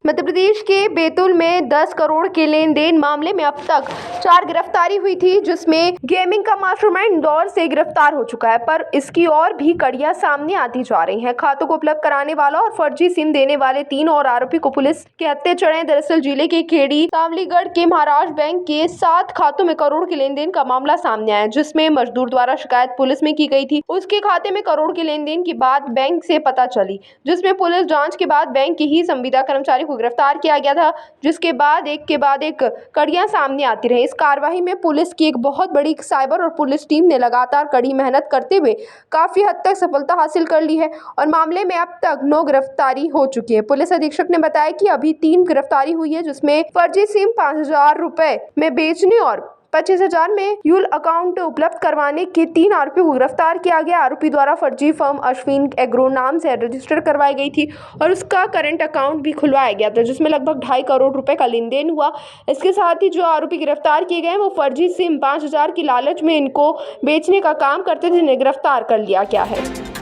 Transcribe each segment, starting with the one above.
मध्य प्रदेश के बैतूल में 10 करोड़ के लेन देन मामले में अब तक 4 गिरफ्तारी हुई थी, जिसमें गेमिंग का मास्टरमाइंड इंदौर से गिरफ्तार हो चुका है। पर इसकी और भी कड़ियां सामने आती जा रही हैं। खातों को उपलब्ध कराने वाला और फर्जी सिम देने वाले 3 और आरोपी को पुलिस के हत्थे चढ़े। दरअसल जिले के खेड़ी तावलीगढ़ के महाराष्ट्र बैंक के 7 खातों में करोड़ के लेन देन का मामला सामने आया, जिसमें मजदूर द्वारा शिकायत पुलिस में की गई थी। उसके खाते में करोड़ के लेन देन की बात बैंक से पता चली, जिसमें पुलिस जांच के बाद बैंक के ही संविदा कर्मचारी को गिरफ्तार किया गया था, जिसके बाद एक कड़ियां सामने आती रही। इस कार्रवाई में पुलिस की एक बहुत बड़ी साइबर और पुलिस टीम ने लगातार कड़ी मेहनत करते हुए काफी हद तक सफलता हासिल कर ली है और मामले में अब तक 9 गिरफ्तारी हो चुकी है। पुलिस अधीक्षक ने बताया कि अभी 3 गिरफ्तारी हुई है, जिसमें फर्जी सिम 5,000 रुपए में बेचने और 25,000 में यूल अकाउंट उपलब्ध करवाने के 3 आरोपियों को गिरफ्तार किया गया। आरोपी द्वारा फर्जी फर्म अश्विन एग्रो नाम से रजिस्टर करवाई गई थी और उसका करंट अकाउंट भी खुलवाया गया था, जिसमें लगभग 2.5 करोड़ रुपए का लेन देन हुआ। इसके साथ ही जो आरोपी गिरफ्तार किए गए वो फर्जी सिम 5,000 की लालच में इनको बेचने का काम करते थे, जिन्हें गिरफ्तार कर लिया गया है।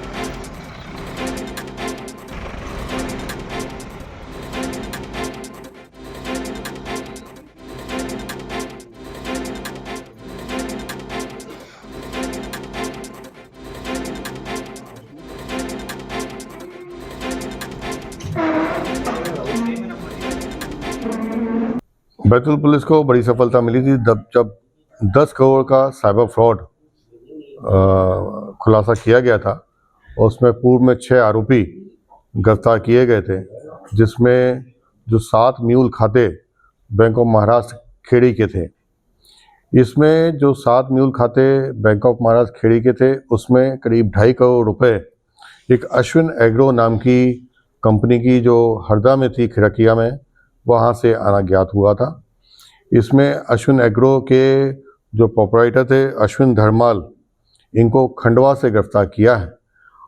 बैतूल पुलिस को बड़ी सफलता मिली थी जब 10 करोड़ का साइबर फ्रॉड खुलासा किया गया था। उसमें पूर्व में 6 आरोपी गिरफ्तार किए गए थे, जिसमें जो 7 म्यूल खाते बैंक ऑफ महाराष्ट्र खेड़ी के थे। इसमें जो 7 म्यूल खाते बैंक ऑफ महाराष्ट्र खेड़ी के थे, उसमें करीब 2.5 करोड़ रुपए एक अश्विन एग्रो नाम की कंपनी की जो हरदा में थी, खिड़किया में, वहाँ से आना ज्ञात हुआ था। इसमें अश्विन एग्रो के जो प्रोपराइटर थे अश्विन धर्माल, इनको खंडवा से गिरफ्तार किया है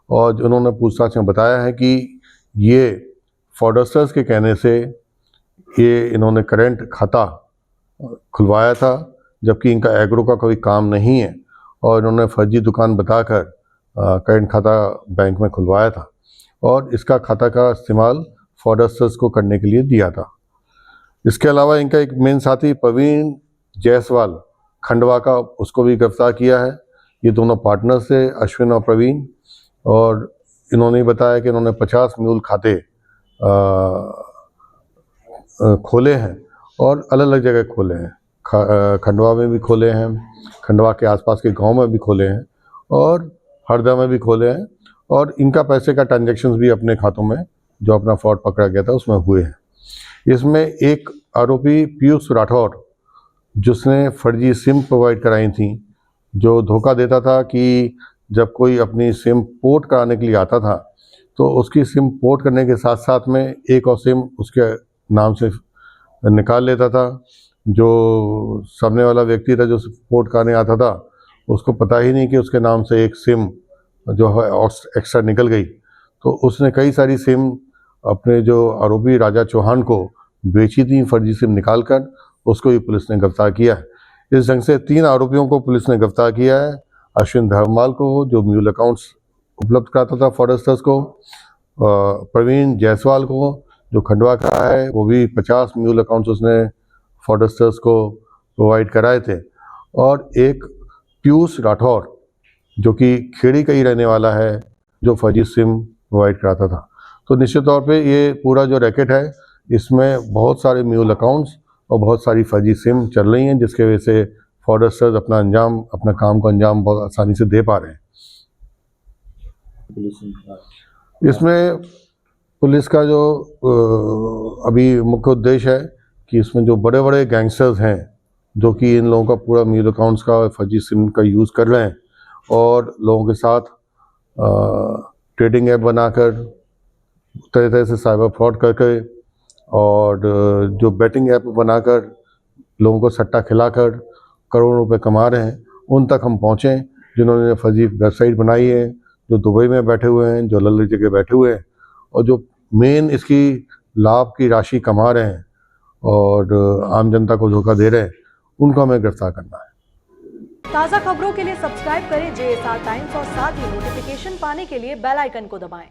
और उन्होंने पूछताछ में बताया है कि ये फ्रॉडस्टर्स के कहने से ये इन्होंने करंट खाता खुलवाया था, जबकि इनका एग्रो का कोई काम नहीं है और इन्होंने फर्जी दुकान बताकर करंट खाता बैंक में खुलवाया था और इसका खाता का इस्तेमाल फ्रॉडस्टर्स को करने के लिए दिया था। इसके अलावा इनका एक मेन साथी प्रवीण जायसवाल खंडवा का, उसको भी गिरफ्तार किया है। ये दोनों पार्टनर्स थे, अश्विन और प्रवीण, और इन्होंने बताया कि इन्होंने 50 म्यूल खाते खोले हैं और अलग अलग जगह खोले हैं। खंडवा में भी खोले हैं, खंडवा के आसपास के गांव में भी खोले हैं और हरदा में भी खोले हैं और इनका पैसे का ट्रांजैक्शंस भी अपने खातों में जो अपना फ्रॉड पकड़ा गया था उसमें हुए हैं। इसमें एक आरोपी पीयूष राठौर, जिसने फर्जी सिम प्रोवाइड कराई थी, जो धोखा देता था कि जब कोई अपनी सिम पोर्ट कराने के लिए आता था तो उसकी सिम पोर्ट करने के साथ साथ में एक और सिम उसके नाम से निकाल लेता था। जो सामने वाला व्यक्ति था जो पोर्ट कराने आता था, उसको पता ही नहीं कि उसके नाम से एक सिम जो है एक्स्ट्रा निकल गई, तो उसने कई सारी सिम अपने जो आरोपी राजा चौहान को बेची थी, फर्जी सिम निकालकर। उसको भी पुलिस ने गिरफ्तार किया है। इस ढंग से 3 आरोपियों को पुलिस ने गिरफ्तार किया है। अश्विन धर्माल को, जो म्यूल अकाउंट्स उपलब्ध कराता था फ्रॉडस्टर्स को, प्रवीण जायसवाल को, जो खंडवा का है, वो भी 50 म्यूल अकाउंट्स उसने फ्रॉडस्टर्स को प्रोवाइड कराए थे, और एक पीयूष राठौर जो कि खेड़ी का ही रहने वाला है, जो फर्जी सिम प्रोवाइड कराता था। तो निश्चित तौर पे ये पूरा जो रैकेट है, इसमें बहुत सारे म्यूल अकाउंट्स और बहुत सारी फर्जी सिम चल रही हैं, जिसके वजह से फ्रॉडस्टर्स अपना काम का अंजाम बहुत आसानी से दे पा रहे हैं। इसमें पुलिस का जो अभी मुख्य उद्देश्य है कि इसमें जो बड़े बड़े गैंगस्टर्स हैं, जो कि इन लोगों का पूरा म्यूल अकाउंट्स का फर्जी सिम का यूज़ कर रहे हैं और लोगों के साथ ट्रेडिंग ऐप बनाकर तरह तरह से साइबर फ्रॉड करके और जो बेटिंग ऐप बनाकर लोगों को सट्टा खिलाकर करोड़ों रुपए कमा रहे हैं, उन तक हम पहुँचें, जिन्होंने फर्जी वेबसाइट बनाई है, जो दुबई में बैठे हुए हैं, जो अलग अलग जगह बैठे हुए हैं और जो मेन इसकी लाभ की राशि कमा रहे हैं और आम जनता को धोखा दे रहे हैं, उनको हमें गिरफ्तार करना है। ताज़ा खबरों के लिए सब्सक्राइब करें JSR टाइम्स और साथ ही नोटिफिकेशन पाने के लिए बेल आइकन को दबाएं।